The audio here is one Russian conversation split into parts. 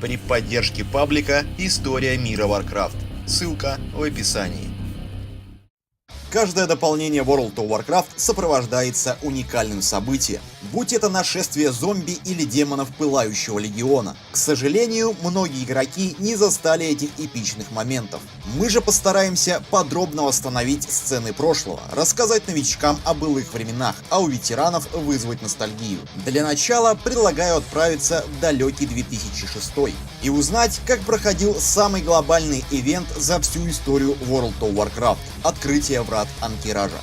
при поддержке паблика «История мира Warcraft». Ссылка в описании. Каждое дополнение World of Warcraft сопровождается уникальным событием, будь это нашествие зомби или демонов Пылающего Легиона. К сожалению, многие игроки не застали этих эпичных моментов. Мы же постараемся подробно восстановить сцены прошлого, рассказать новичкам о былых временах, а у ветеранов вызвать ностальгию. Для начала предлагаю отправиться в далекий 2006 и узнать, как проходил самый глобальный ивент за всю историю World of Warcraft – открытие врат Анкиража.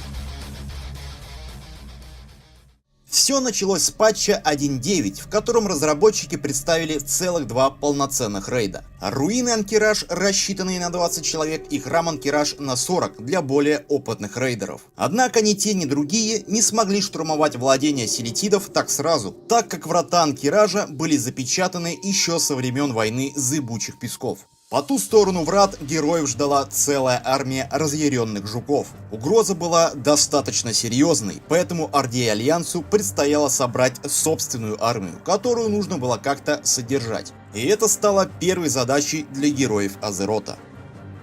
Все началось с патча 1.9, в котором разработчики представили целых два полноценных рейда. Руины Анкираж, рассчитанные на 20 человек, и храм Анкираж на 40 для более опытных рейдеров. Однако ни те, ни другие не смогли штурмовать владения селитидов так сразу, так как врата Анкиража были запечатаны еще со времен войны Зыбучих Песков. По ту сторону врат героев ждала целая армия разъяренных жуков. Угроза была достаточно серьезной, поэтому Орде и Альянсу предстояло собрать собственную армию, которую нужно было как-то содержать. И это стало первой задачей для героев Азерота.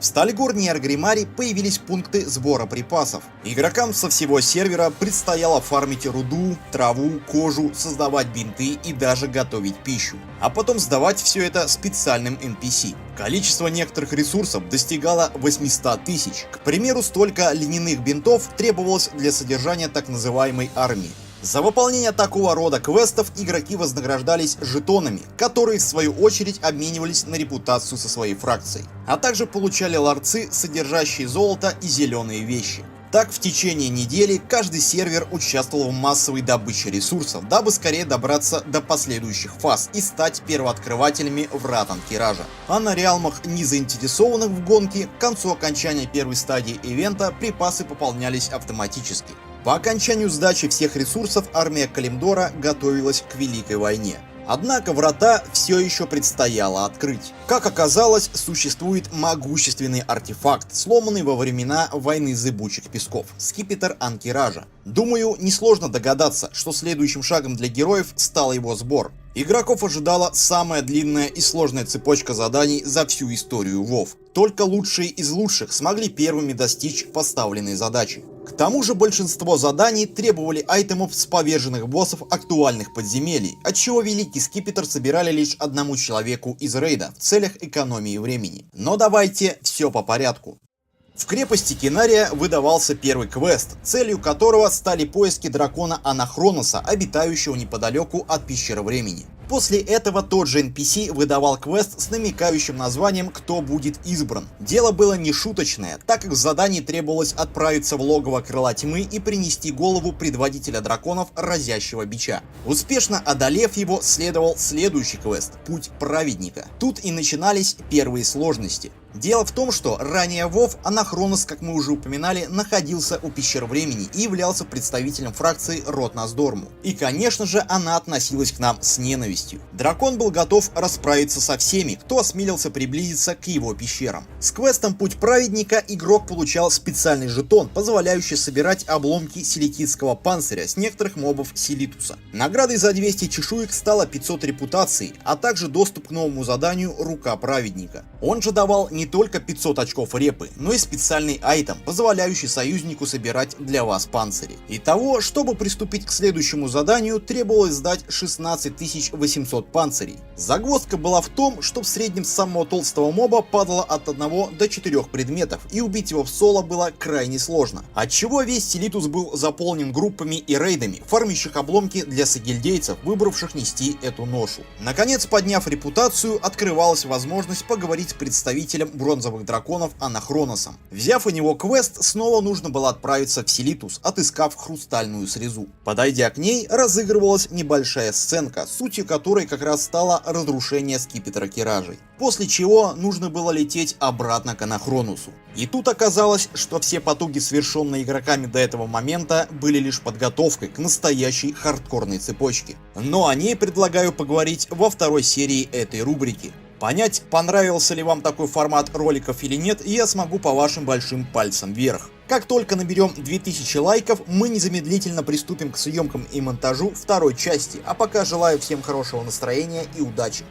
В Стальгорне и Аргримаре появились пункты сбора припасов. Игрокам со всего сервера предстояло фармить руду, траву, кожу, создавать бинты и даже готовить пищу. А потом сдавать все это специальным NPC. Количество некоторых ресурсов достигало 800 тысяч. К примеру, столько льняных бинтов требовалось для содержания так называемой армии. За выполнение такого рода квестов игроки вознаграждались жетонами, которые в свою очередь обменивались на репутацию со своей фракцией, а также получали ларцы, содержащие золото и зеленые вещи. Так, в течение недели каждый сервер участвовал в массовой добыче ресурсов, дабы скорее добраться до последующих фаз и стать первооткрывателями врат Анкиража. А на реалмах, не заинтересованных в гонке, к концу окончания первой стадии ивента припасы пополнялись автоматически. По окончанию сдачи всех ресурсов армия Калимдора готовилась к Великой войне. Однако врата все еще предстояло открыть. Как оказалось, существует могущественный артефакт, сломанный во времена войны Зыбучих Песков – скипетр Анкиража. Думаю, несложно догадаться, что следующим шагом для героев стал его сбор. Игроков ожидала самая длинная и сложная цепочка заданий за всю историю WoW. Только лучшие из лучших смогли первыми достичь поставленной задачи. К тому же большинство заданий требовали айтемов с поверженных боссов актуальных подземелий, отчего Великий Скипетр собирали лишь одному человеку из рейда в целях экономии времени. Но давайте все по порядку. В крепости Кинария выдавался первый квест, целью которого стали поиски дракона Анахроноса, обитающего неподалеку от Пещеры Времени. После этого тот же NPC выдавал квест с намекающим названием «Кто будет избран». Дело было не шуточное, так как в задании требовалось отправиться в логово Крыла Тьмы и принести голову предводителя драконов Разящего Бича. Успешно одолев его, следовал следующий квест – Путь Праведника. Тут и начинались первые сложности. Дело в том, что ранее в WoW Анахронос, как мы уже упоминали, находился у Пещер Времени и являлся представителем фракции Род Наздорму. И конечно же, она относилась к нам с ненавистью. Дракон был готов расправиться со всеми, кто осмелился приблизиться к его пещерам. С квестом Путь Праведника игрок получал специальный жетон, позволяющий собирать обломки селитидского панциря с некоторых мобов Селитуса. Наградой за 200 чешуек стало 500 репутаций, а также доступ к новому заданию Рука Праведника. Он же давал не только 500 очков репы, но и специальный айтем, позволяющий союзнику собирать для вас панцири. Итого, чтобы приступить к следующему заданию, требовалось сдать 16 800 панцирей. Загвоздка была в том, что в среднем с самого толстого моба падало от 1 до 4 предметов, и убить его в соло было крайне сложно. Отчего весь Селитус был заполнен группами и рейдами, фармящих обломки для сагильдейцев, выбравших нести эту ношу. Наконец, подняв репутацию, открывалась возможность поговорить с представителем бронзовых драконов Анахроносом. Взяв у него квест, снова нужно было отправиться в Селитус, отыскав хрустальную срезу. Подойдя к ней, разыгрывалась небольшая сценка, сутью которой как раз стало разрушение скипетра Киражей. После чего нужно было лететь обратно к Анахронусу. И тут оказалось, что все потуги, совершенные игроками до этого момента, были лишь подготовкой к настоящей хардкорной цепочке. Но о ней предлагаю поговорить во второй серии этой рубрики. Понять, понравился ли вам такой формат роликов или нет, я смогу по вашим большим пальцам вверх. Как только наберем 2000 лайков, мы незамедлительно приступим к съемкам и монтажу второй части, а пока желаю всем хорошего настроения и удачи.